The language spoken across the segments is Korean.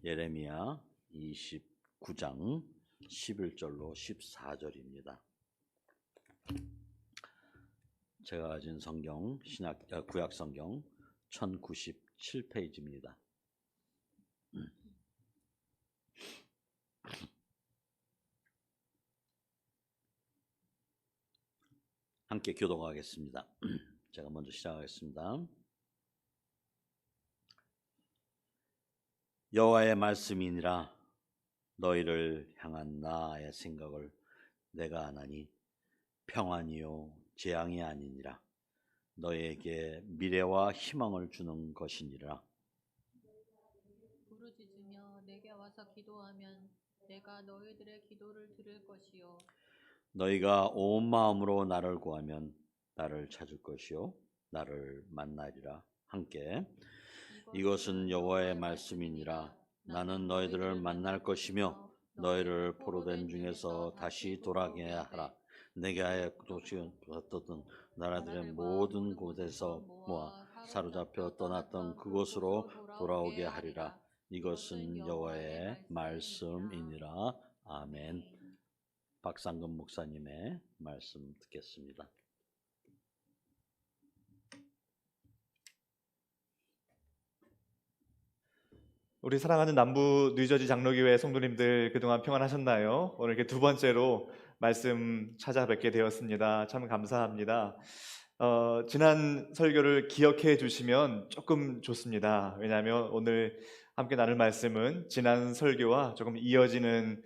예레미야 29장 11절로 14절입니다. 제가 가진 성경 구약 성경 1097페이지입니다. 함께 교독하겠습니다. 제가 먼저 시작하겠습니다. 여호와의 말씀이니라. 너희를 향한 나의 생각을 내가 아나니 평안이요 재앙이 아니니라. 너희에게 미래와 희망을 주는 것이니라. 부르짖으며 내게 와서 기도하면 내가 너희들의 기도를 들을 것이요. 너희가 온 마음으로 나를 구하면 나를 찾을 것이요 나를 만나리라. 함께 이것은 여호와의 말씀이니라. 나는 너희들을 만날 것이며 너희를 포로된 중에서 다시 돌아오게 하라. 내가 도시었던 나라들의 모든 곳에서 모아 사로잡혀 떠났던 그곳으로 돌아오게 하리라. 이것은 여호와의 말씀이니라. 아멘. 박상근 목사님의 말씀 듣겠습니다. 우리 사랑하는 남부 뉴저지 장로교회 성도님들 그동안 평안하셨나요? 오늘 이렇게 두 번째로 말씀 찾아뵙게 되었습니다. 참 감사합니다. 지난 설교를 기억해 주시면 조금 좋습니다. 왜냐하면 오늘 함께 나눌 말씀은 지난 설교와 조금 이어지는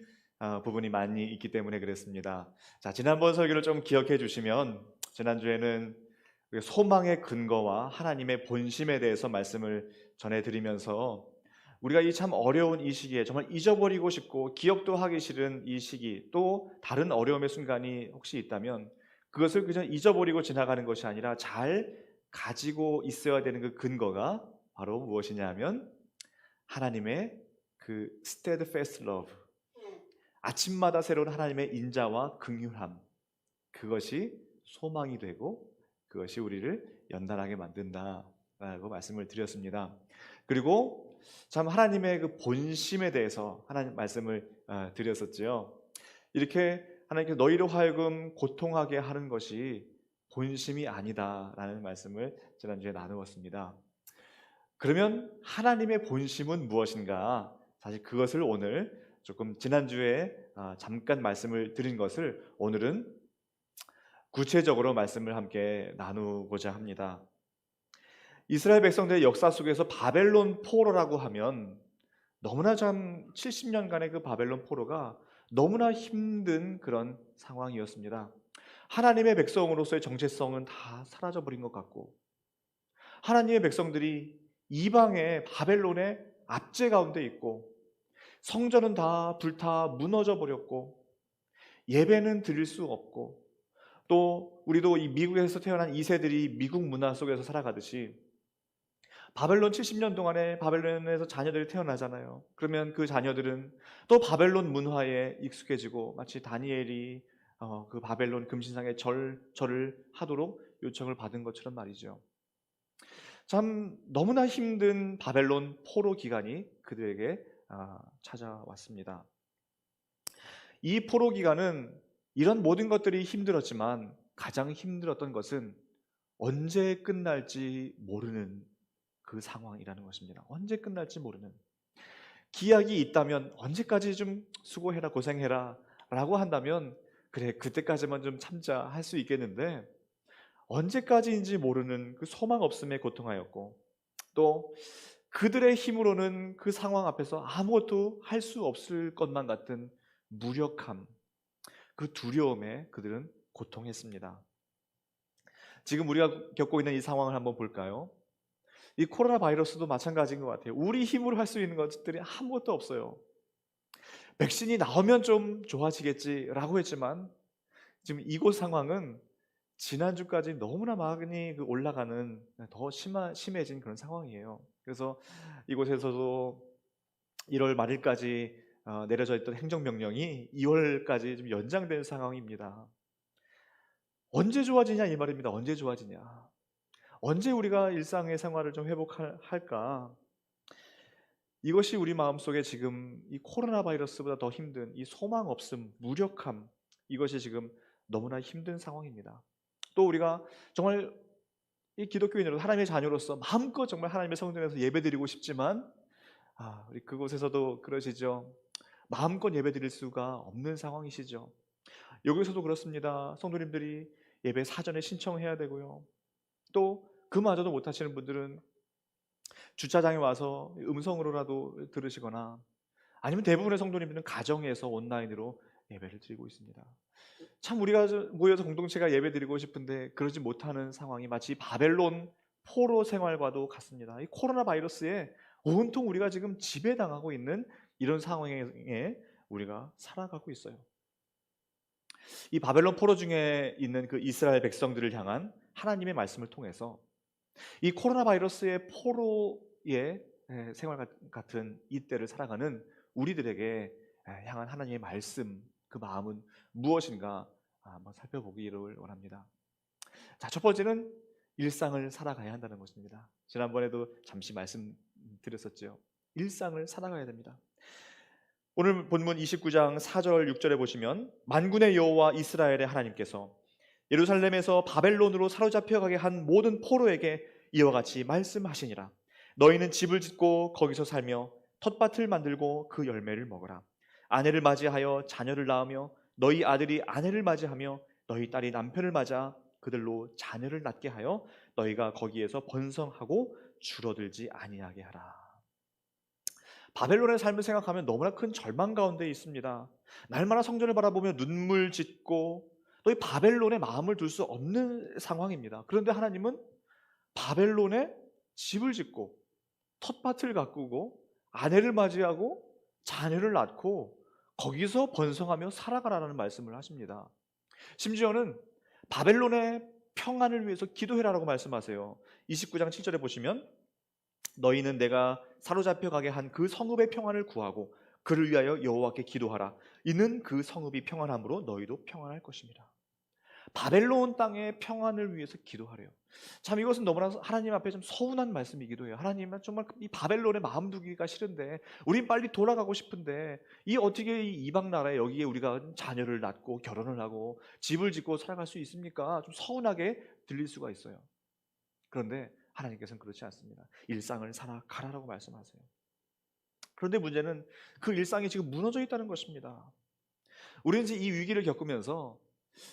부분이 많이 있기 때문에 그랬습니다. 자, 지난번 설교를 좀 기억해 주시면 지난주에는 소망의 근거와 하나님의 본심에 대해서 말씀을 전해드리면서 우리가 이 참 어려운 이 시기에 정말 잊어버리고 싶고 기억도 하기 싫은 이 시기, 또 다른 어려움의 순간이 혹시 있다면 그것을 그냥 잊어버리고 지나가는 것이 아니라 잘 가지고 있어야 되는 그 근거가 바로 무엇이냐 하면 하나님의 그 steadfast love, 아침마다 새로운 하나님의 인자와 긍휼함, 그것이 소망이 되고 그것이 우리를 연단하게 만든다라고 말씀을 드렸습니다. 그리고 참 하나님의 그 본심에 대해서 하나님 말씀을 드렸었죠. 이렇게 하나님께서 너희로 하여금 고통하게 하는 것이 본심이 아니다라는 말씀을 지난주에 나누었습니다. 그러면 하나님의 본심은 무엇인가? 사실 그것을 오늘 조금 지난주에 잠깐 말씀을 드린 것을 오늘은 구체적으로 말씀을 함께 나누고자 합니다. 이스라엘 백성들의 역사 속에서 바벨론 포로라고 하면 너무나 참 70년간의 그 바벨론 포로가 너무나 힘든 그런 상황이었습니다. 하나님의 백성으로서의 정체성은 다 사라져버린 것 같고, 하나님의 백성들이 이방의 바벨론의 압제 가운데 있고, 성전은 다 불타 무너져 버렸고, 예배는 드릴 수 없고, 또 우리도 이 미국에서 태어난 2세들이 미국 문화 속에서 살아가듯이 바벨론 70년 동안에 바벨론에서 자녀들이 태어나잖아요. 그러면 그 자녀들은 또 바벨론 문화에 익숙해지고 마치 다니엘이 그 바벨론 금신상에 절을 하도록 요청을 받은 것처럼 말이죠. 참 너무나 힘든 바벨론 포로 기간이 그들에게 찾아왔습니다. 이 포로 기간은 이런 모든 것들이 힘들었지만 가장 힘들었던 것은 언제 끝날지 모르는 그 상황이라는 것입니다. 언제 끝날지 모르는. 기약이 있다면 언제까지 좀 수고해라, 고생해라 라고 한다면 그래, 그때까지만 좀 참자 할 수 있겠는데 언제까지인지 모르는 그 소망 없음에 고통하였고, 또 그들의 힘으로는 그 상황 앞에서 아무것도 할 수 없을 것만 같은 무력함, 그 두려움에 그들은 고통했습니다. 지금 우리가 겪고 있는 이 상황을 한번 볼까요? 이 코로나 바이러스도 마찬가지인 것 같아요. 우리 힘으로 할 수 있는 것들이 아무것도 없어요. 백신이 나오면 좀 좋아지겠지라고 했지만 지금 이곳 상황은 지난주까지 너무나 많이 올라가는 더 심해진 그런 상황이에요. 그래서 이곳에서도 1월 말일까지 내려져 있던 행정명령이 2월까지 좀 연장된 상황입니다. 언제 좋아지냐 이 말입니다. 언제 좋아지냐. 언제 우리가 일상의 생활을 좀 회복할까? 이것이 우리 마음속에 지금 이 코로나 바이러스보다 더 힘든 이 소망 없음, 무력함, 이것이 지금 너무나 힘든 상황입니다. 또 우리가 정말 이 기독교인으로 하나님의 자녀로서 마음껏 정말 하나님의 성전에서 예배드리고 싶지만 우리 그곳에서도 그러시죠. 마음껏 예배드릴 수가 없는 상황이시죠. 여기서도 그렇습니다. 성도님들이 예배 사전에 신청해야 되고요. 또 그마저도 못하시는 분들은 주차장에 와서 음성으로라도 들으시거나 아니면 대부분의 성도님들은 가정에서 온라인으로 예배를 드리고 있습니다. 참 우리가 모여서 공동체가 예배 드리고 싶은데 그러지 못하는 상황이 마치 바벨론 포로 생활과도 같습니다. 이 코로나 바이러스에 온통 우리가 지금 지배당하고 있는 이런 상황에 우리가 살아가고 있어요. 이 바벨론 포로 중에 있는 그 이스라엘 백성들을 향한 하나님의 말씀을 통해서 이 코로나 바이러스의 포로의 생활 같은 이때를 살아가는 우리들에게 향한 하나님의 말씀, 그 마음은 무엇인가 한번 살펴보기를 원합니다. 자, 첫 번째는 일상을 살아가야 한다는 것입니다. 지난번에도 잠시 말씀드렸었죠. 일상을 살아가야 됩니다. 오늘 본문 29장 4절 6절에 보시면 만군의 여호와 이스라엘의 하나님께서 예루살렘에서 바벨론으로 사로잡혀가게 한 모든 포로에게 이와 같이 말씀하시니라. 너희는 집을 짓고 거기서 살며 텃밭을 만들고 그 열매를 먹어라. 아내를 맞이하여 자녀를 낳으며 너희 아들이 아내를 맞이하며 너희 딸이 남편을 맞아 그들로 자녀를 낳게 하여 너희가 거기에서 번성하고 줄어들지 아니하게 하라. 바벨론의 삶을 생각하면 너무나 큰 절망 가운데 있습니다. 날마다 성전을 바라보며 눈물 짓고 또 이 바벨론에 마음을 둘 수 없는 상황입니다. 그런데 하나님은 바벨론에 집을 짓고 텃밭을 가꾸고 아내를 맞이하고 자녀를 낳고 거기서 번성하며 살아가라는 말씀을 하십니다. 심지어는 바벨론의 평안을 위해서 기도해라라고 말씀하세요. 29장 7절에 보시면 너희는 내가 사로잡혀 가게 한 그 성읍의 평안을 구하고 그를 위하여 여호와께 기도하라. 이는 그 성읍이 평안함으로 너희도 평안할 것입니다. 바벨론 땅의 평안을 위해서 기도하래요. 참 이것은 너무나 하나님 앞에 좀 서운한 말씀이기도 해요. 하나님은 정말 이 바벨론에 마음 두기가 싫은데 우린 빨리 돌아가고 싶은데 이 어떻게 이 이방 나라에 여기에 우리가 자녀를 낳고 결혼을 하고 집을 짓고 살아갈 수 있습니까? 좀 서운하게 들릴 수가 있어요. 그런데 하나님께서는 그렇지 않습니다. 일상을 살아가라라고 말씀하세요. 그런데 문제는 그 일상이 지금 무너져 있다는 것입니다. 우리는 이제 이 위기를 겪으면서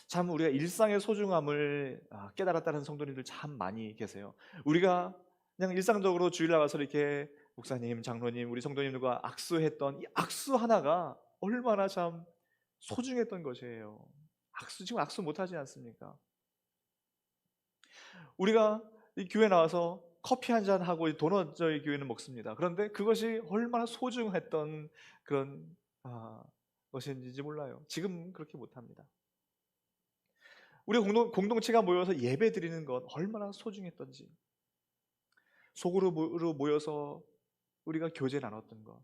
참 우리가 일상의 소중함을 깨달았다는 성도님들 참 많이 계세요. 우리가 그냥 일상적으로 주일 나가서 이렇게 목사님, 장로님, 우리 성도님들과 악수했던 이 악수 하나가 얼마나 참 소중했던 것이에요. 지금 악수 못하지 않습니까? 우리가 이 교회 나와서 커피 한 잔 하고 도넛 저희 교회는 먹습니다. 그런데 그것이 얼마나 소중했던 그런 것인지 몰라요. 지금 그렇게 못합니다. 우리 공동체가 모여서 예배 드리는 것 얼마나 소중했던지, 속으로 모여서 우리가 교제 나눴던 것,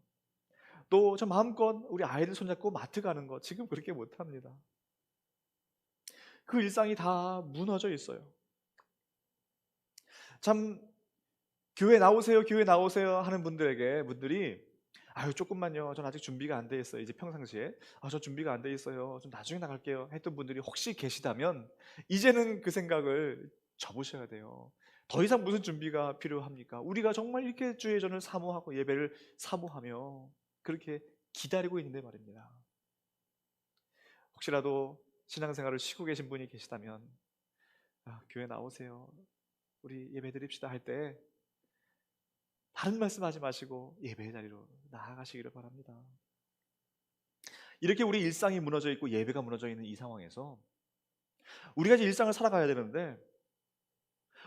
또 저 마음껏 우리 아이들 손잡고 마트 가는 것 지금 그렇게 못합니다. 그 일상이 다 무너져 있어요. 참 교회 나오세요 하는 분들이 아유 조금만요, 전 아직 준비가 안 돼 있어요. 이제 평상시에 저 준비가 안 돼 있어요, 좀 나중에 나갈게요 했던 분들이 혹시 계시다면 이제는 그 생각을 접으셔야 돼요. 더 이상 무슨 준비가 필요합니까? 우리가 정말 이렇게 주의 전을 사모하고 예배를 사모하며 그렇게 기다리고 있는데 말입니다. 혹시라도 신앙생활을 쉬고 계신 분이 계시다면 교회 나오세요, 우리 예배 드립시다 할 때 다른 말씀하지 마시고 예배의 자리로 나아가시기를 바랍니다. 이렇게 우리 일상이 무너져 있고 예배가 무너져 있는 이 상황에서 우리가 이제 일상을 살아가야 되는데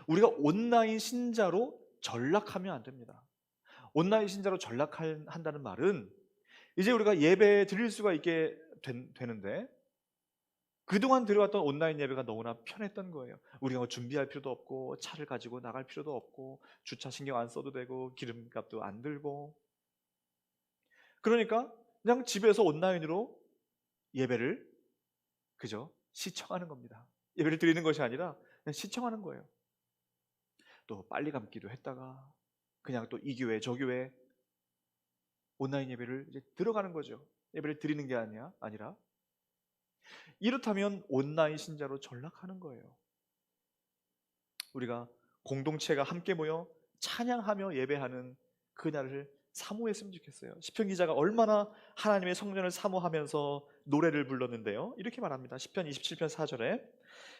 우리가 온라인 신자로 전락하면 안 됩니다. 온라인 신자로 전락한다는 말은 이제 우리가 예배 드릴 수가 있게 되는데 그동안 들어왔던 온라인 예배가 너무나 편했던 거예요. 우리가 뭐 준비할 필요도 없고 차를 가지고 나갈 필요도 없고 주차 신경 안 써도 되고 기름값도 안 들고, 그러니까 그냥 집에서 온라인으로 예배를 그저 시청하는 겁니다. 예배를 드리는 것이 아니라 그냥 시청하는 거예요. 또 빨리 감기도 했다가 그냥 또 이 교회 저 교회 온라인 예배를 이제 들어가는 거죠. 예배를 드리는 게 아니라 이렇다면 온라인 신자로 전락하는 거예요. 우리가 공동체가 함께 모여 찬양하며 예배하는 그날을 사모했으면 좋겠어요. 시편 기자가 얼마나 하나님의 성전을 사모하면서 노래를 불렀는데요. 이렇게 말합니다. 시편 27편 4절에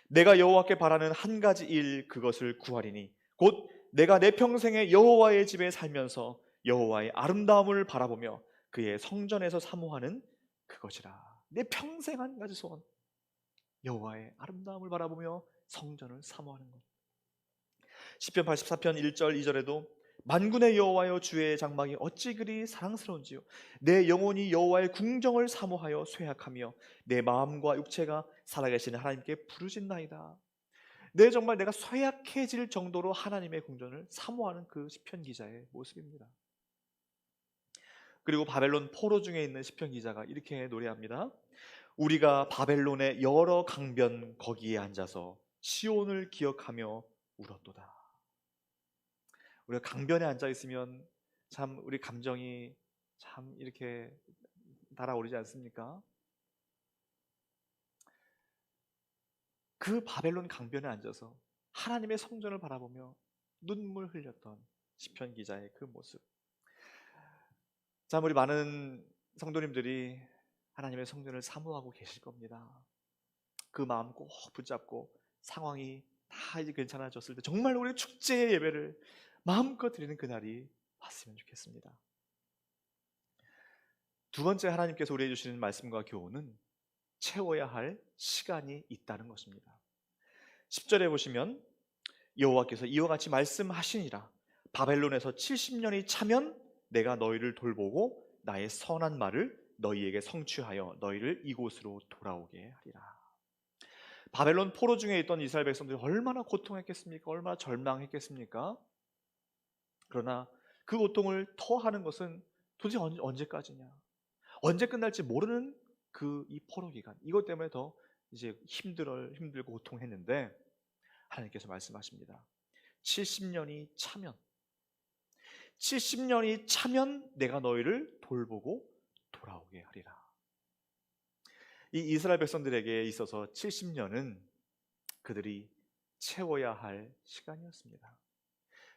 내가 여호와께 바라는 한 가지 일 그것을 구하리니 곧 내가 내 평생에 여호와의 집에 살면서 여호와의 아름다움을 바라보며 그의 성전에서 사모하는 그것이라. 내 평생 한 가지 소원, 여호와의 아름다움을 바라보며 성전을 사모하는 것. 시편 84편 1절 2절에도 만군의 여호와여 주의 장막이 어찌 그리 사랑스러운지요 내 영혼이 여호와의 궁정을 사모하여 쇠약하며 내 마음과 육체가 살아계시는 하나님께 부르짖나이다. 정말 내가 쇠약해질 정도로 하나님의 궁전을 사모하는 그 시편 기자의 모습입니다. 그리고 바벨론 포로 중에 있는 시편 기자가 이렇게 노래합니다. 우리가 바벨론의 여러 강변 거기에 앉아서 시온을 기억하며 울었도다. 우리가 강변에 앉아 있으면 참 우리 감정이 참 이렇게 달아오르지 않습니까? 그 바벨론 강변에 앉아서 하나님의 성전을 바라보며 눈물 흘렸던 시편 기자의 그 모습. 참 우리 많은 성도님들이 하나님의 성전을 사모하고 계실 겁니다. 그 마음 꼭 붙잡고 상황이 다 이제 괜찮아졌을 때 정말 우리 축제의 예배를 마음껏 드리는 그날이 왔으면 좋겠습니다. 두 번째 하나님께서 우리에게 주시는 말씀과 교훈은 채워야 할 시간이 있다는 것입니다. 10절에 보시면 여호와께서 이와 같이 말씀하시니라 바벨론에서 70년이 차면 내가 너희를 돌보고 나의 선한 말을 너희에게 성취하여 너희를 이곳으로 돌아오게 하리라. 바벨론 포로 중에 있던 이스라엘 백성들이 얼마나 고통했겠습니까? 얼마나 절망했겠습니까? 그러나 그 고통을 토하는 것은 도대체 언제까지냐? 언제 끝날지 모르는 이 포로 기간, 이것 때문에 더 이제 힘들고 고통했는데 하나님께서 말씀하십니다. 70년이 차면 내가 너희를 돌보고 돌아오게 하리라. 이 이스라엘 백성들에게 있어서 70년은 그들이 채워야 할 시간이었습니다.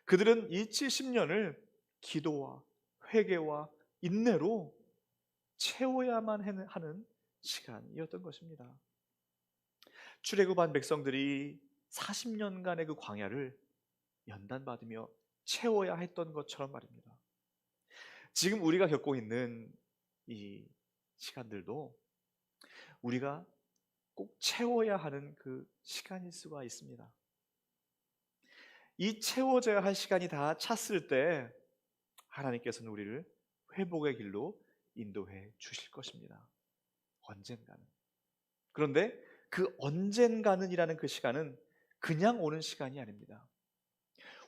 그들은 이 70년을 기도와 회개와 인내로 채워야만 하는 시간이었던 것입니다. 출애굽한 백성들이 40년간의 그 광야를 연단받으며 채워야 했던 것처럼 말입니다. 지금 우리가 겪고 있는 이 시간들도 우리가 꼭 채워야 하는 그 시간일 수가 있습니다. 이 채워져야 할 시간이 다 찼을 때 하나님께서는 우리를 회복의 길로 인도해 주실 것입니다. 언젠가는. 그런데 그 언젠가는이라는 그 시간은 그냥 오는 시간이 아닙니다.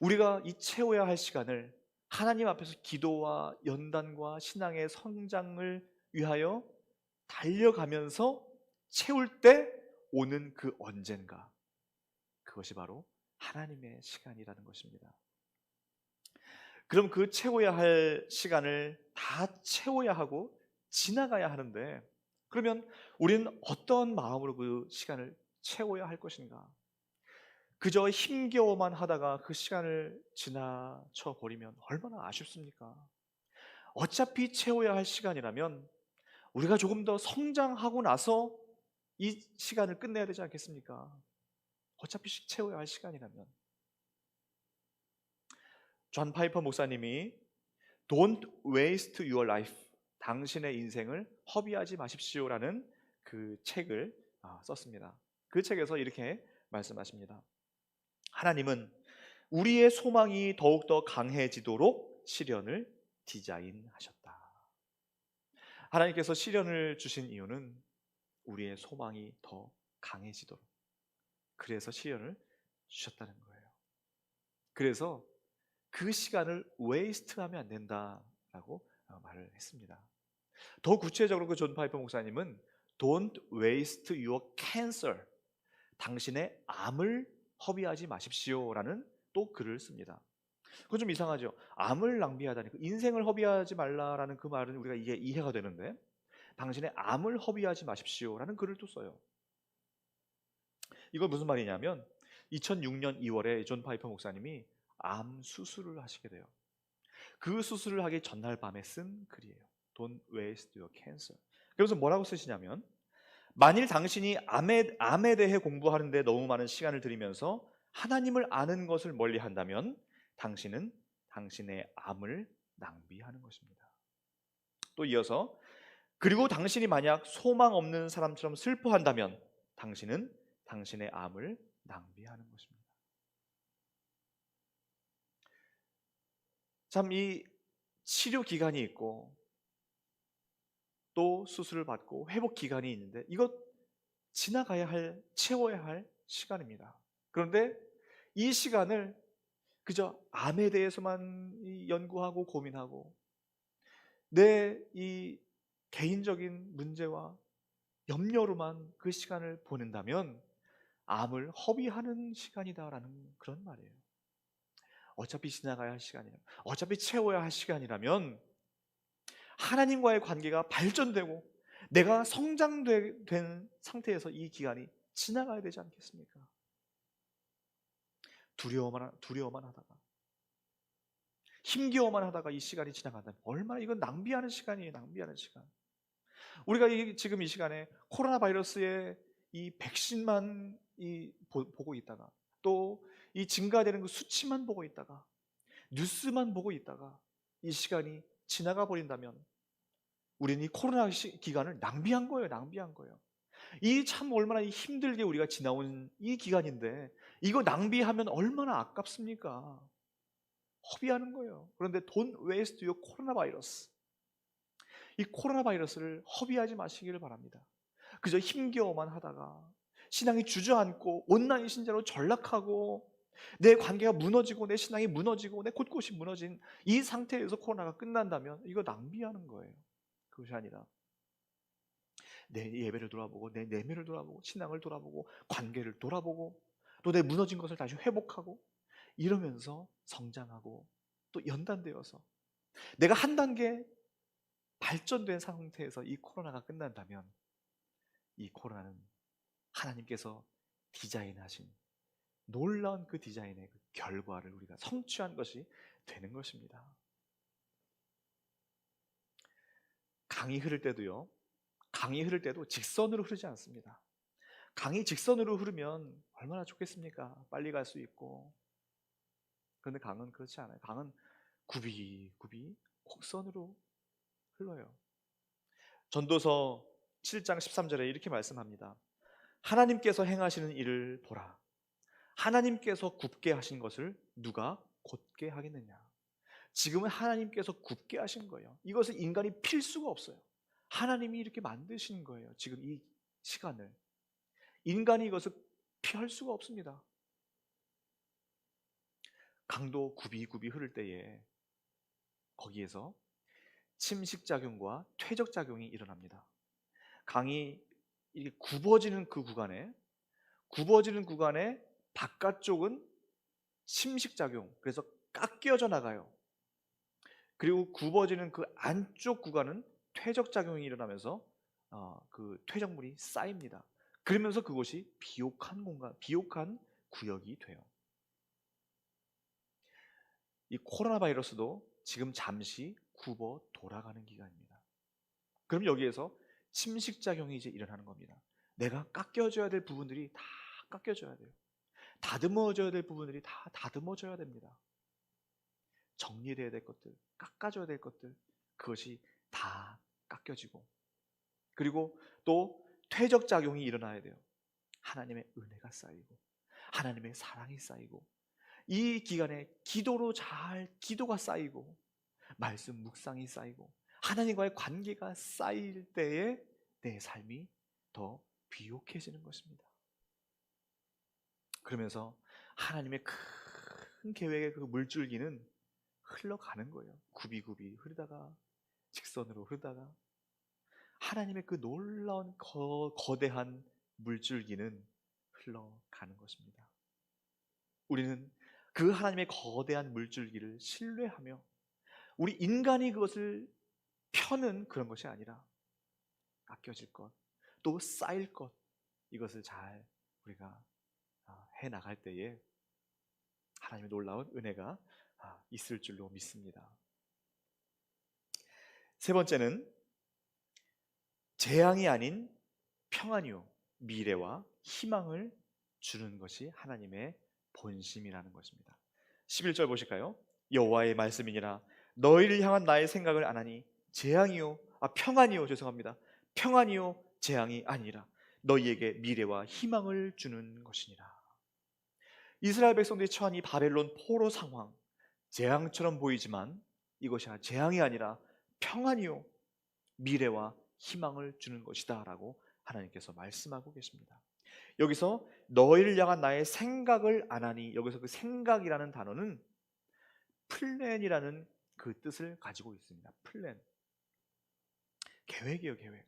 우리가 이 채워야 할 시간을 하나님 앞에서 기도와 연단과 신앙의 성장을 위하여 달려가면서 채울 때 오는 그 언젠가, 그것이 바로 하나님의 시간이라는 것입니다. 그럼 그 채워야 할 시간을 다 채워야 하고 지나가야 하는데, 그러면 우리는 어떤 마음으로 그 시간을 채워야 할 것인가? 그저 힘겨워만 하다가 그 시간을 지나쳐 버리면 얼마나 아쉽습니까? 어차피 채워야 할 시간이라면 우리가 조금 더 성장하고 나서 이 시간을 끝내야 되지 않겠습니까? 어차피 채워야 할 시간이라면. 존 파이퍼 목사님이 Don't waste your life, 당신의 인생을 허비하지 마십시오라는 그 책을 썼습니다. 그 책에서 이렇게 말씀하십니다. 하나님은 우리의 소망이 더욱더 강해지도록 시련을 디자인하셨다. 하나님께서 시련을 주신 이유는 우리의 소망이 더 강해지도록, 그래서 시련을 주셨다는 거예요. 그래서 그 시간을 웨이스트하면 안 된다라고 말을 했습니다. 더 구체적으로 그 존 파이퍼 목사님은 Don't waste your cancer, 당신의 암을 허비하지 마십시오라는 또 글을 씁니다. 그건 좀 이상하죠. 암을 낭비하다니, 인생을 허비하지 말라라는 그 말은 우리가 이게 이해가 되는데, 당신의 암을 허비하지 마십시오라는 글을 또 써요. 이거 무슨 말이냐면 2006년 2월에 존 파이퍼 목사님이 암 수술을 하시게 돼요. 그 수술을 하기 전날 밤에 쓴 글이에요. Don't waste your cancer. 그래서 뭐라고 쓰시냐면, 만일 당신이 암에 대해 공부하는데 너무 많은 시간을 들이면서 하나님을 아는 것을 멀리 한다면 당신은 당신의 암을 낭비하는 것입니다. 또 이어서, 그리고 당신이 만약 소망 없는 사람처럼 슬퍼한다면 당신은 당신의 암을 낭비하는 것입니다. 참, 이 치료 기간이 있고 또 수술을 받고 회복 기간이 있는데, 이것 채워야 할 시간입니다. 그런데 이 시간을 그저 암에 대해서만 연구하고 고민하고 내 이 개인적인 문제와 염려로만 그 시간을 보낸다면 암을 허비하는 시간이다라는 그런 말이에요. 어차피 지나가야 할 시간이라면, 어차피 채워야 할 시간이라면 하나님과의 관계가 발전되고 내가 성장된 상태에서 이 기간이 지나가야 되지 않겠습니까? 두려워만 하다가, 힘겨워만 하다가 이 시간이 지나간다면 얼마나, 이건 낭비하는 시간이에요. 낭비하는 시간. 우리가 지금 이 시간에 코로나 바이러스의 이 백신만 보고 있다가, 또 이 증가되는 그 수치만 보고 있다가, 뉴스만 보고 있다가 이 시간이 지나가 버린다면 우리는 이 코로나 기간을 낭비한 거예요. 낭비한 거예요. 이 참 얼마나 힘들게 우리가 지나온 이 기간인데 이거 낭비하면 얼마나 아깝습니까? 허비하는 거예요. 그런데 don't waste your 코로나 바이러스. 이 코로나 바이러스를 허비하지 마시기를 바랍니다. 그저 힘겨워만 하다가 신앙이 주저앉고 온난이 신자로 전락하고 내 관계가 무너지고 내 신앙이 무너지고 내 곳곳이 무너진 이 상태에서 코로나가 끝난다면 이거 낭비하는 거예요. 그것이 아니라 내 예배를 돌아보고 내 내면을 돌아보고 신앙을 돌아보고 관계를 돌아보고 또 내 무너진 것을 다시 회복하고 이러면서 성장하고 또 연단되어서 내가 한 단계 발전된 상태에서 이 코로나가 끝난다면 이 코로나는 하나님께서 디자인하신 놀라운 그 디자인의 그 결과를 우리가 성취한 것이 되는 것입니다. 강이 흐를 때도요, 강이 흐를 때도 직선으로 흐르지 않습니다. 강이 직선으로 흐르면 얼마나 좋겠습니까? 빨리 갈 수 있고. 그런데 강은 그렇지 않아요. 강은 굽이굽이 곡선으로 흘러요. 전도서 7장 13절에 이렇게 말씀합니다. 하나님께서 행하시는 일을 보라. 하나님께서 굽게 하신 것을 누가 곧게 하겠느냐. 지금은 하나님께서 굽게 하신 거예요. 이것을 인간이 필 수가 없어요. 하나님이 이렇게 만드신 거예요. 지금 이 시간을 인간이 이것을 피할 수가 없습니다. 강도 굽이굽이 흐를 때에 거기에서 침식작용과 퇴적작용이 일어납니다. 강이 이렇게 굽어지는 구간에 바깥쪽은 침식작용, 그래서 깎여져 나가요. 그리고 굽어지는 그 안쪽 구간은 퇴적작용이 일어나면서 그 퇴적물이 쌓입니다. 그러면서 그곳이 비옥한 공간, 비옥한 구역이 돼요. 이 코로나 바이러스도 지금 잠시 굽어 돌아가는 기간입니다. 그럼 여기에서 침식작용이 이제 일어나는 겁니다. 내가 깎여져야 될 부분들이 다 깎여져야 돼요. 다듬어져야 될 부분들이 다 다듬어져야 됩니다. 정리돼야 될 것들, 깎아줘야 될 것들, 그것이 다 깎여지고, 그리고 또 퇴적작용이 일어나야 돼요. 하나님의 은혜가 쌓이고 하나님의 사랑이 쌓이고 이 기간에 기도가 쌓이고 말씀 묵상이 쌓이고 하나님과의 관계가 쌓일 때에 내 삶이 더 비옥해지는 것입니다. 그러면서 하나님의 큰 계획의 그 물줄기는 흘러가는 거예요. 굽이굽이 흐르다가 직선으로 흐르다가 하나님의 그 놀라운 거대한 물줄기는 흘러가는 것입니다. 우리는 그 하나님의 거대한 물줄기를 신뢰하며 우리 인간이 그것을 펴는 그런 것이 아니라 아껴질 것, 또 쌓일 것, 이것을 잘 우리가 해나갈 때에 하나님의 놀라운 은혜가 있을 줄로 믿습니다. 세 번째는 재앙이 아닌 평안이요 미래와 희망을 주는 것이 하나님의 본심이라는 것입니다. 11절 보실까요? 여호와의 말씀이니라 너희를 향한 나의 생각을 안 하니 재앙이요 평안이요 죄송합니다. 평안이요 재앙이 아니라 너희에게 미래와 희망을 주는 것이니라. 이스라엘 백성들이 처한 이 바벨론 포로 상황, 재앙처럼 보이지만 이것이 재앙이 아니라 평안이요 미래와 희망을 주는 것이다 라고 하나님께서 말씀하고 계십니다. 여기서 너희를 향한 나의 생각을 안 하니, 여기서 그 생각이라는 단어는 플랜이라는 그 뜻을 가지고 있습니다. 플랜, 계획이에요. 계획.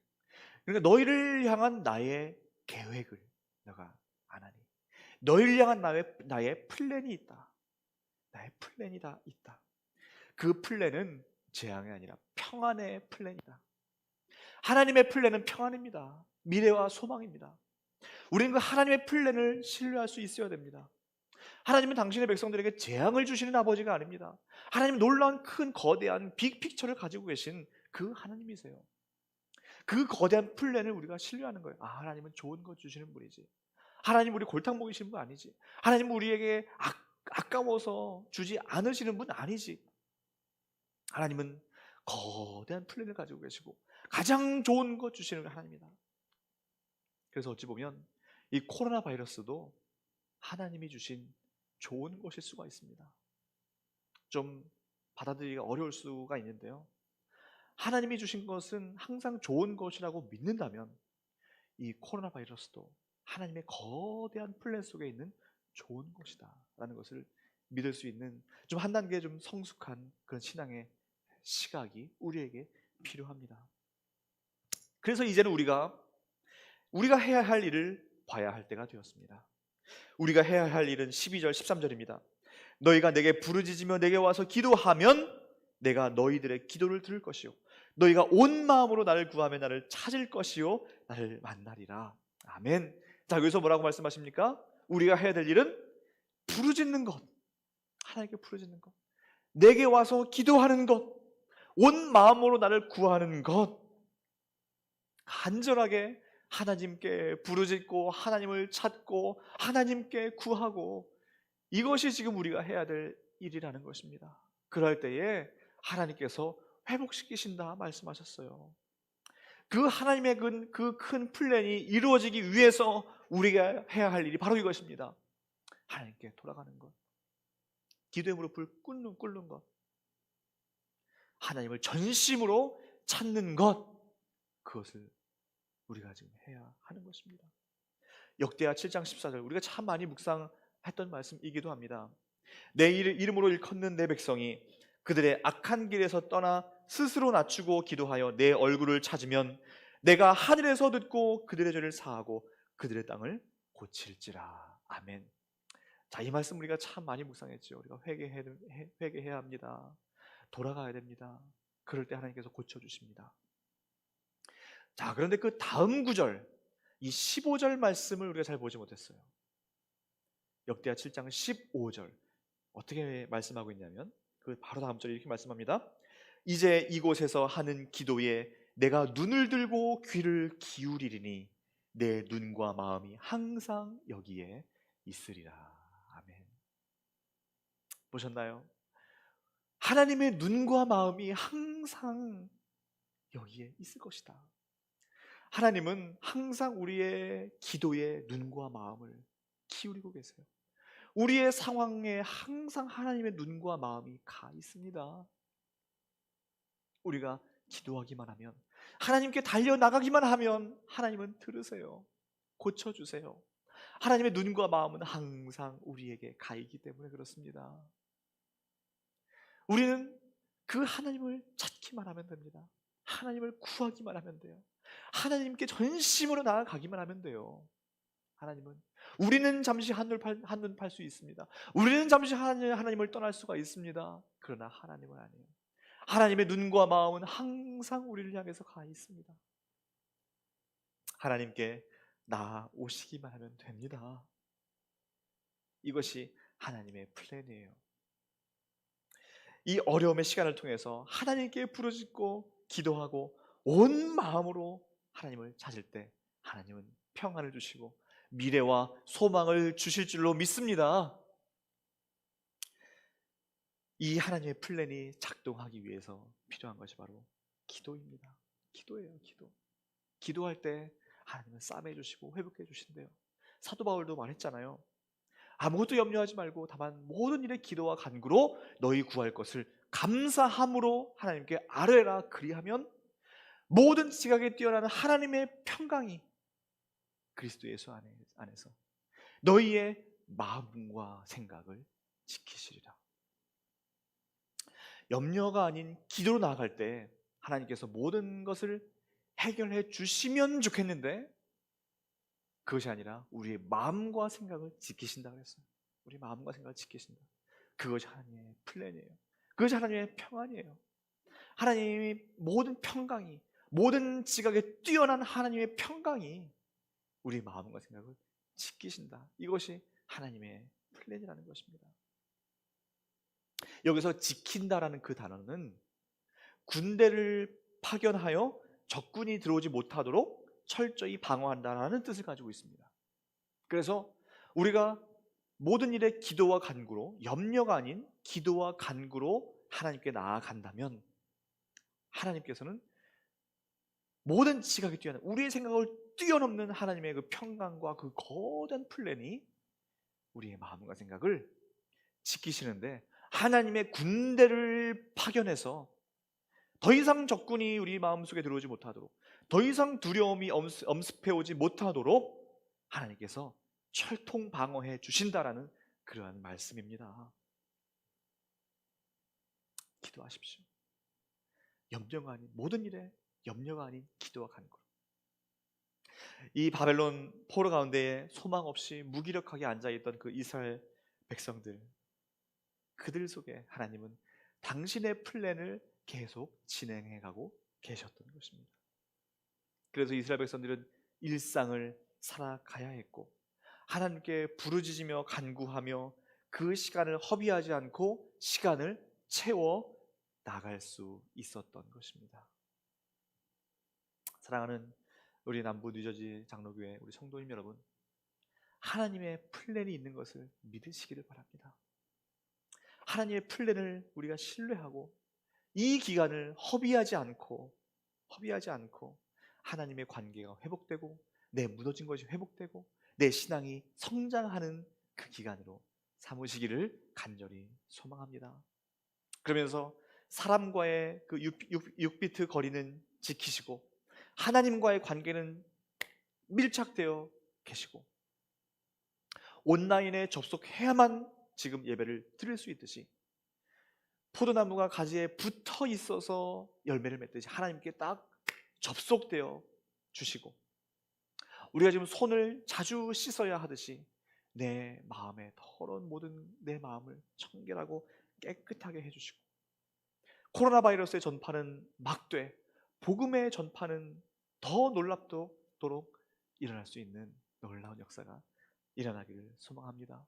그러니까 너희를 향한 나의 계획을 내가 안 하니, 너희를 향한 나의 플랜이 있다. 나의 플랜이 다 있다. 그 플랜은 재앙이 아니라 평안의 플랜이다. 하나님의 플랜은 평안입니다. 미래와 소망입니다. 우리는 그 하나님의 플랜을 신뢰할 수 있어야 됩니다. 하나님은 당신의 백성들에게 재앙을 주시는 아버지가 아닙니다. 하나님은 놀라운 큰 거대한 빅픽처를 가지고 계신 그 하나님이세요. 그 거대한 플랜을 우리가 신뢰하는 거예요. 하나님은 좋은 것 주시는 분이지. 하나님 우리 골탕 먹이시는 분 아니지. 하나님 우리에게 아까워서 주지 않으시는 분 아니지. 하나님은 거대한 플랜을 가지고 계시고 가장 좋은 것 주시는 하나님이다. 그래서 어찌 보면 이 코로나 바이러스도 하나님이 주신 좋은 것일 수가 있습니다. 좀 받아들이기가 어려울 수가 있는데요, 하나님이 주신 것은 항상 좋은 것이라고 믿는다면 이 코로나 바이러스도 하나님의 거대한 플랜 속에 있는 좋은 것이다 라는 것을 믿을 수 있는 좀 한 단계 좀 성숙한 그런 신앙의 시각이 우리에게 필요합니다. 그래서 이제는 우리가 해야 할 일을 봐야 할 때가 되었습니다. 우리가 해야 할 일은 12절 13절입니다. 너희가 내게 부르짖으며 내게 와서 기도하면 내가 너희들의 기도를 들을 것이요 너희가 온 마음으로 나를 구하면 나를 찾을 것이요 나를 만나리라. 아멘. 자, 여기서 뭐라고 말씀하십니까? 우리가 해야 될 일은 부르짖는 것, 하나님께 부르짖는 것, 내게 와서 기도하는 것, 온 마음으로 나를 구하는 것, 간절하게 하나님께 부르짖고 하나님을 찾고 하나님께 구하고, 이것이 지금 우리가 해야 될 일이라는 것입니다. 그럴 때에 하나님께서 회복시키신다 말씀하셨어요. 그 하나님의 그 큰 플랜이 이루어지기 위해서 우리가 해야 할 일이 바로 이것입니다. 하나님께 돌아가는 것, 기도의 무릎을 꿇는 것, 하나님을 전심으로 찾는 것, 그것을 우리가 지금 해야 하는 것입니다. 역대하 7장 14절, 우리가 참 많이 묵상했던 말씀이기도 합니다. 내 이름으로 일컫는 내 백성이 그들의 악한 길에서 떠나 스스로 낮추고 기도하여 내 얼굴을 찾으면 내가 하늘에서 듣고 그들의 죄를 사하고 그들의 땅을 고칠지라. 아멘. 자, 이 말씀 우리가 참 많이 묵상했죠. 우리가 회개해야 합니다. 돌아가야 됩니다. 그럴 때 하나님께서 고쳐주십니다. 자, 그런데 그 다음 구절, 이 15절 말씀을 우리가 잘 보지 못했어요. 역대하 7장 15절 어떻게 말씀하고 있냐면 그 바로 다음 절에 이렇게 말씀합니다. 이제 이곳에서 하는 기도에 내가 눈을 들고 귀를 기울이리니 내 눈과 마음이 항상 여기에 있으리라. 아멘. 보셨나요? 하나님의 눈과 마음이 항상 여기에 있을 것이다. 하나님은 항상 우리의 기도에 눈과 마음을 기울이고 계세요. 우리의 상황에 항상 하나님의 눈과 마음이 가 있습니다. 우리가 기도하기만 하면, 하나님께 달려나가기만 하면 하나님은 들으세요. 고쳐주세요. 하나님의 눈과 마음은 항상 우리에게 가 있기 때문에 그렇습니다. 우리는 그 하나님을 찾기만 하면 됩니다. 하나님을 구하기만 하면 돼요. 하나님께 전심으로 나아가기만 하면 돼요. 하나님은 우리는 잠시 한눈 팔 수 있습니다. 우리는 잠시 하나님을 떠날 수가 있습니다. 그러나 하나님은 아니에요. 하나님의 눈과 마음은 항상 우리를 향해서 가 있습니다. 하나님께 나오시기만 하면 됩니다. 이것이 하나님의 플랜이에요. 이 어려움의 시간을 통해서 하나님께 부르짖고 기도하고 온 마음으로 하나님을 찾을 때 하나님은 평안을 주시고 미래와 소망을 주실 줄로 믿습니다. 이 하나님의 플랜이 작동하기 위해서 필요한 것이 바로 기도입니다. 기도예요, 기도. 기도할 때 하나님은 싸매 주시고 회복해 주신대요. 사도 바울도 말했잖아요. 아무것도 염려하지 말고 다만 모든 일에 기도와 간구로 너희 구할 것을 감사함으로 하나님께 아뢰라. 그리하면 모든 지각에 뛰어나는 하나님의 평강이 그리스도 예수 안에서 너희의 마음과 생각을 지키시리라. 염려가 아닌 기도로 나아갈 때 하나님께서 모든 것을 해결해 주시면 좋겠는데 그것이 아니라 우리의 마음과 생각을 지키신다 그랬어요. 우리 마음과 생각을 지키신다. 그것이 하나님의 플랜이에요. 그것이 하나님의 평안이에요. 하나님의 모든 평강이, 모든 지각에 뛰어난 하나님의 평강이 우리 마음과 생각을 지키신다. 이것이 하나님의 플랜이라는 것입니다. 여기서 지킨다라는 그 단어는 군대를 파견하여 적군이 들어오지 못하도록 철저히 방어한다라는 뜻을 가지고 있습니다. 그래서 우리가 모든 일에 기도와 간구로, 염려가 아닌 기도와 간구로 하나님께 나아간다면 하나님께서는 모든 지각이 뛰어난 우리의 생각을 뛰어넘는 하나님의 그 평강과 그 거대한 플랜이 우리의 마음과 생각을 지키시는데 하나님의 군대를 파견해서 더 이상 적군이 우리 마음속에 들어오지 못하도록, 더 이상 두려움이 엄습해오지 못하도록 하나님께서 철통 방어해 주신다라는 그러한 말씀입니다. 기도하십시오. 염려가 아닌 모든 일에 염려가 아닌 기도와 간구로. 이 바벨론 포로 가운데에 소망 없이 무기력하게 앉아있던 그 이스라엘 백성들, 그들 속에 하나님은 당신의 플랜을 계속 진행해가고 계셨던 것입니다. 그래서 이스라엘 백성들은 일상을 살아가야 했고 하나님께 부르짖으며 간구하며 그 시간을 허비하지 않고 시간을 채워 나갈 수 있었던 것입니다. 사랑하는 우리 남부 뉴저지 장로교회 우리 성도님 여러분, 하나님의 플랜이 있는 것을 믿으시기를 바랍니다. 하나님의 플랜을 우리가 신뢰하고 이 기간을 허비하지 않고 하나님의 관계가 회복되고 내 무너진 것이 회복되고 내 신앙이 성장하는 그 기간으로 삼으시기를 간절히 소망합니다. 그러면서 사람과의 그 6비트 거리는 지키시고 하나님과의 관계는 밀착되어 계시고 온라인에 접속해야만 지금 예배를 드릴 수 있듯이 포도나무가 가지에 붙어 있어서 열매를 맺듯이 하나님께 딱 접속되어 주시고 우리가 지금 손을 자주 씻어야 하듯이 내 마음에 더러운 모든 내 마음을 청결하고 깨끗하게 해주시고 코로나 바이러스의 전파는 막되 복음의 전파는 더 놀랍도록 일어날 수 있는 놀라운 역사가 일어나기를 소망합니다.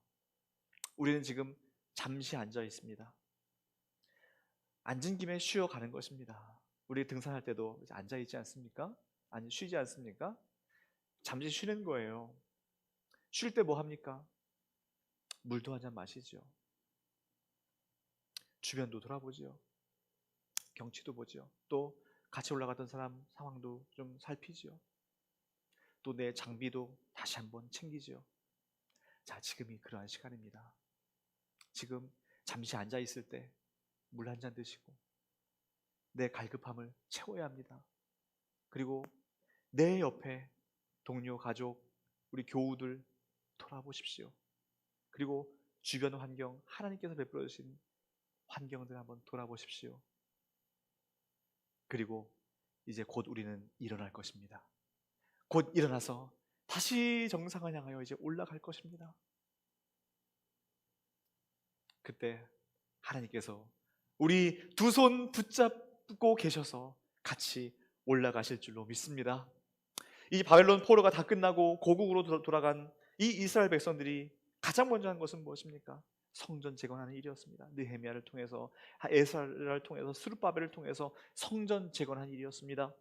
우리는 지금 잠시 앉아 있습니다. 앉은 김에 쉬어가는 것입니다. 우리 등산할 때도 앉아 있지 않습니까? 아니 쉬지 않습니까? 잠시 쉬는 거예요. 쉴 때 뭐 합니까? 물도 한 잔 마시죠. 주변도 돌아보죠. 경치도 보죠. 또 같이 올라갔던 사람 상황도 좀 살피죠. 또 내 장비도 다시 한번 챙기죠. 자, 지금이 그러한 시간입니다. 지금 잠시 앉아 있을 때 물 한 잔 드시고 내 갈급함을 채워야 합니다. 그리고 내 옆에 동료, 가족, 우리 교우들 돌아보십시오. 그리고 주변 환경, 하나님께서 베풀어 주신 환경들 한번 돌아보십시오. 그리고 이제 곧 우리는 일어날 것입니다. 곧 일어나서 다시 정상을 향하여 이제 올라갈 것입니다. 그때 하나님께서 우리 두 손 붙잡고 계셔서 같이 올라가실 줄로 믿습니다. 이 바벨론 포로가 다 끝나고 고국으로 돌아간 이 이스라엘 백성들이 가장 먼저 한 것은 무엇입니까? 성전 재건하는 일이었습니다. 느헤미야를 통해서, 에스라를 통해서, 스룹바벨을 통해서 성전 재건하는 일이었습니다.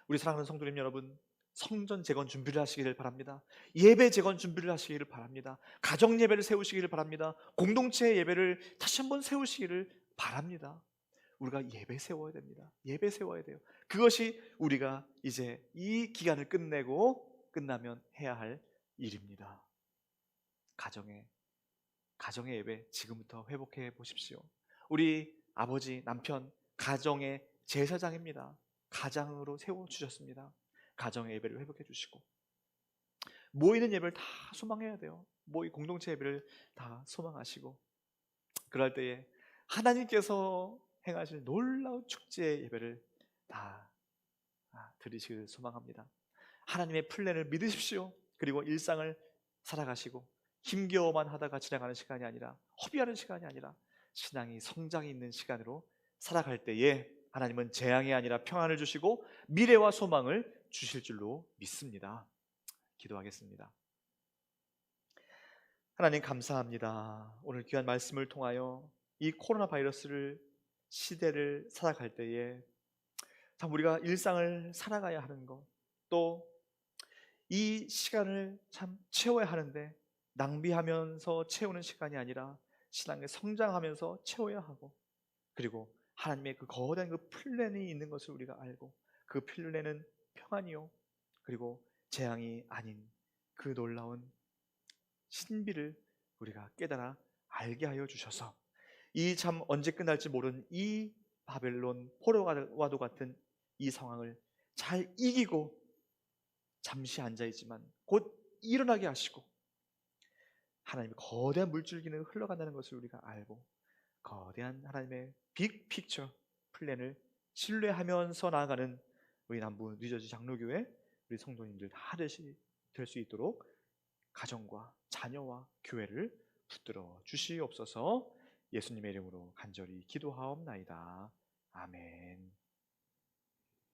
우리 사랑하는 성도님 여러분, 성전 재건 준비를 하시기를 바랍니다. 예배 재건 준비를 하시기를 바랍니다. 가정 예배를 세우시기를 바랍니다. 공동체 예배를 다시 한번 세우시기를 바랍니다. 우리가 예배 세워야 됩니다. 예배 세워야 돼요. 그것이 우리가 이제 이 기간을 끝나면 해야 할 일입니다. 가정의 예배 지금부터 회복해 보십시오. 우리 아버지, 남편, 가정의 제사장입니다. 가장으로 세워주셨습니다. 가정의 예배를 회복해 주시고, 모이는 예배를 다 소망해야 돼요. 공동체 예배를 다 소망하시고, 그럴 때에 하나님께서 행하실 놀라운 축제의 예배를 다 드리시길 소망합니다. 하나님의 플랜을 믿으십시오. 그리고 일상을 살아가시고, 힘겨워만 하다가 지나가는 시간이 아니라, 허비하는 시간이 아니라 신앙이 성장이 있는 시간으로 살아갈 때에 하나님은 재앙이 아니라 평안을 주시고 미래와 소망을 주실 줄로 믿습니다. 기도하겠습니다. 하나님 감사합니다. 오늘 귀한 말씀을 통하여 이 코로나 바이러스를 시대를 살아갈 때에 참 우리가 일상을 살아가야 하는 것, 또 이 시간을 참 채워야 하는데 낭비하면서 채우는 시간이 아니라 신앙에 성장하면서 채워야 하고, 그리고 하나님의 그 거대한 그 플랜이 있는 것을 우리가 알고, 그 플랜은 평안이요, 그리고 재앙이 아닌 그 놀라운 신비를 우리가 깨달아 알게 하여 주셔서 이 참 언제 끝날지 모르는 이 바벨론 포로와도 같은 이 상황을 잘 이기고 잠시 앉아있지만 곧 일어나게 하시고, 하나님의 거대한 물줄기는 흘러간다는 것을 우리가 알고 거대한 하나님의 빅 픽처 플랜을 신뢰하면서 나아가는 우리 남부 뉴저지 장로교회 우리 성도님들 다 될 수 있도록 가정과 자녀와 교회를 붙들어 주시옵소서. 예수님의 이름으로 간절히 기도하옵나이다. 아멘.